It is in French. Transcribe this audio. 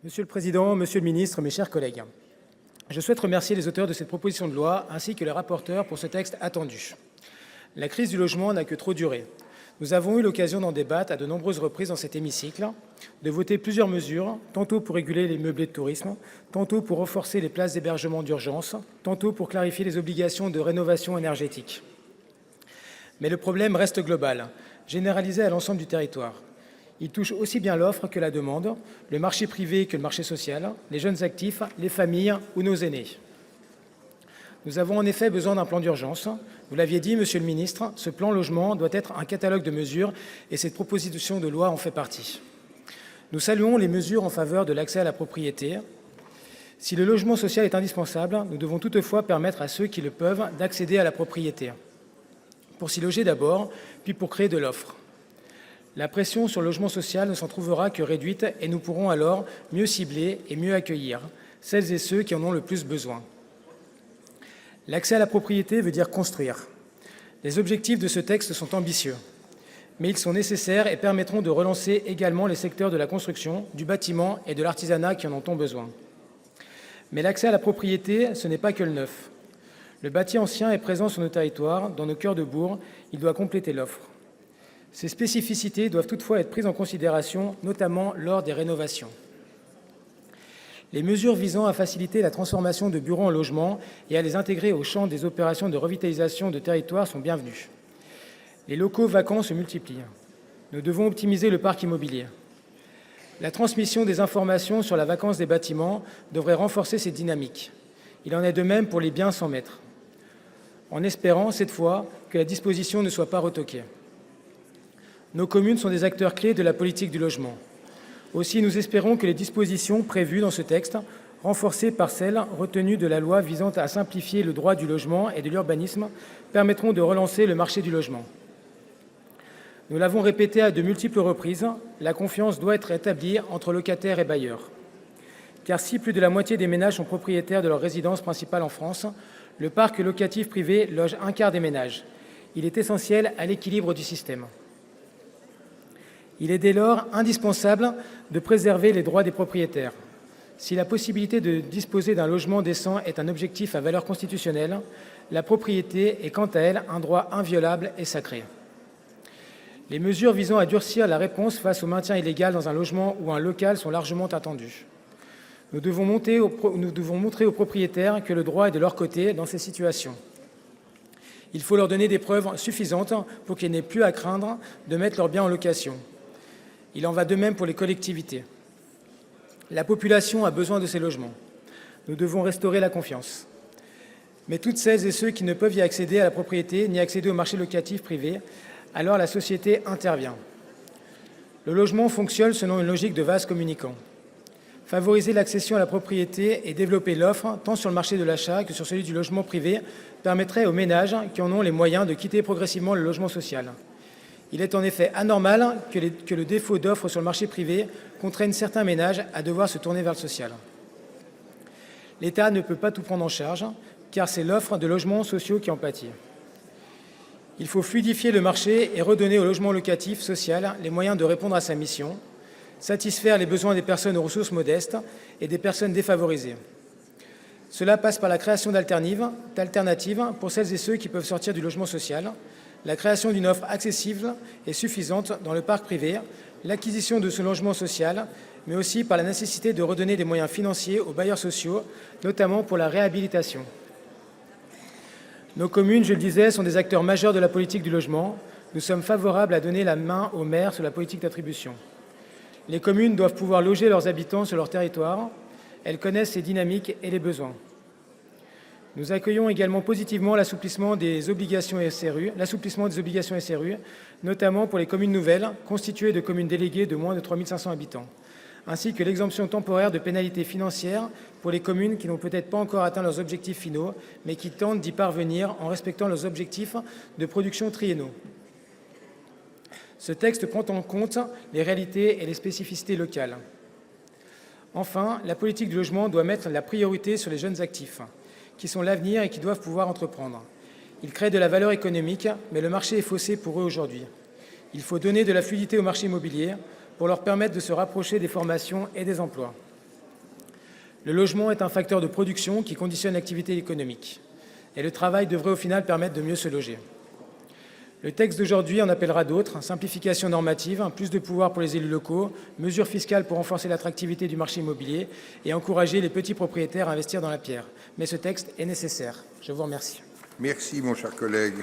Monsieur le Président, Monsieur le Ministre, mes chers collègues, je souhaite remercier les auteurs de cette proposition de loi ainsi que les rapporteurs pour ce texte attendu. La crise du logement n'a que trop duré. Nous avons eu l'occasion d'en débattre à de nombreuses reprises dans cet hémicycle, de voter plusieurs mesures, tantôt pour réguler les meublés de tourisme, tantôt pour renforcer les places d'hébergement d'urgence, tantôt pour clarifier les obligations de rénovation énergétique. Mais le problème reste global, généralisé à l'ensemble du territoire. Il touche aussi bien l'offre que la demande, le marché privé que le marché social, les jeunes actifs, les familles ou nos aînés. Nous avons en effet besoin d'un plan d'urgence. Vous l'aviez dit, Monsieur le Ministre, ce plan logement doit être un catalogue de mesures et cette proposition de loi en fait partie. Nous saluons les mesures en faveur de l'accès à la propriété. Si le logement social est indispensable, nous devons toutefois permettre à ceux qui le peuvent d'accéder à la propriété. Pour s'y loger d'abord, puis pour créer de l'offre. La pression sur le logement social ne s'en trouvera que réduite et nous pourrons alors mieux cibler et mieux accueillir celles et ceux qui en ont le plus besoin. L'accès à la propriété veut dire construire. Les objectifs de ce texte sont ambitieux, mais ils sont nécessaires et permettront de relancer également les secteurs de la construction, du bâtiment et de l'artisanat qui en ont besoin. Mais l'accès à la propriété, ce n'est pas que le neuf. Le bâti ancien est présent sur nos territoires, dans nos cœurs de bourg, il doit compléter l'offre. Ces spécificités doivent toutefois être prises en considération, notamment lors des rénovations. Les mesures visant à faciliter la transformation de bureaux en logements et à les intégrer au champ des opérations de revitalisation de territoires sont bienvenues. Les locaux vacants se multiplient. Nous devons optimiser le parc immobilier. La transmission des informations sur la vacance des bâtiments devrait renforcer cette dynamique. Il en est de même pour les biens sans maître, en espérant, cette fois, que la disposition ne soit pas retoquée. Nos communes sont des acteurs clés de la politique du logement. Aussi, nous espérons que les dispositions prévues dans ce texte, renforcées par celles retenues de la loi visant à simplifier le droit du logement et de l'urbanisme, permettront de relancer le marché du logement. Nous l'avons répété à de multiples reprises, la confiance doit être rétablie entre locataires et bailleurs. Car si plus de la moitié des ménages sont propriétaires de leur résidence principale en France, le parc locatif privé loge un quart des ménages. Il est essentiel à l'équilibre du système. Il est dès lors indispensable de préserver les droits des propriétaires. Si la possibilité de disposer d'un logement décent est un objectif à valeur constitutionnelle, la propriété est quant à elle un droit inviolable et sacré. Les mesures visant à durcir la réponse face au maintien illégal dans un logement ou un local sont largement attendues. Nous devons montrer aux propriétaires que le droit est de leur côté dans ces situations. Il faut leur donner des preuves suffisantes pour qu'ils n'aient plus à craindre de mettre leurs biens en location. Il en va de même pour les collectivités. La population a besoin de ces logements. Nous devons restaurer la confiance. Mais toutes celles et ceux qui ne peuvent y accéder à la propriété ni accéder au marché locatif privé, alors la société intervient. Le logement fonctionne selon une logique de vase communicant. Favoriser l'accession à la propriété et développer l'offre, tant sur le marché de l'achat que sur celui du logement privé, permettrait aux ménages qui en ont les moyens de quitter progressivement le logement social. Il est en effet anormal que le défaut d'offre sur le marché privé contraigne certains ménages à devoir se tourner vers le social. L'État ne peut pas tout prendre en charge, car c'est l'offre de logements sociaux qui en pâtit. Il faut fluidifier le marché et redonner au logement locatif social les moyens de répondre à sa mission, satisfaire les besoins des personnes aux ressources modestes et des personnes défavorisées. Cela passe par la création d'alternatives pour celles et ceux qui peuvent sortir du logement social, la création d'une offre accessible et suffisante dans le parc privé, l'acquisition de ce logement social, mais aussi par la nécessité de redonner des moyens financiers aux bailleurs sociaux, notamment pour la réhabilitation. Nos communes, je le disais, sont des acteurs majeurs de la politique du logement. Nous sommes favorables à donner la main aux maires sur la politique d'attribution. Les communes doivent pouvoir loger leurs habitants sur leur territoire. Elles connaissent les dynamiques et les besoins. Nous accueillons également positivement l'assouplissement des obligations SRU, notamment pour les communes nouvelles, constituées de communes déléguées de moins de 3 500 habitants, ainsi que l'exemption temporaire de pénalités financières pour les communes qui n'ont peut-être pas encore atteint leurs objectifs finaux, mais qui tentent d'y parvenir en respectant leurs objectifs de production triennaux. Ce texte prend en compte les réalités et les spécificités locales. Enfin, la politique du logement doit mettre la priorité sur les jeunes actifs, qui sont l'avenir et qui doivent pouvoir entreprendre. Ils créent de la valeur économique, mais le marché est faussé pour eux aujourd'hui. Il faut donner de la fluidité au marché immobilier pour leur permettre de se rapprocher des formations et des emplois. Le logement est un facteur de production qui conditionne l'activité économique. Et le travail devrait au final permettre de mieux se loger. Le texte d'aujourd'hui en appellera d'autres, simplification normative, plus de pouvoir pour les élus locaux, mesures fiscales pour renforcer l'attractivité du marché immobilier et encourager les petits propriétaires à investir dans la pierre. Mais ce texte est nécessaire. Je vous remercie. Merci, mon cher collègue.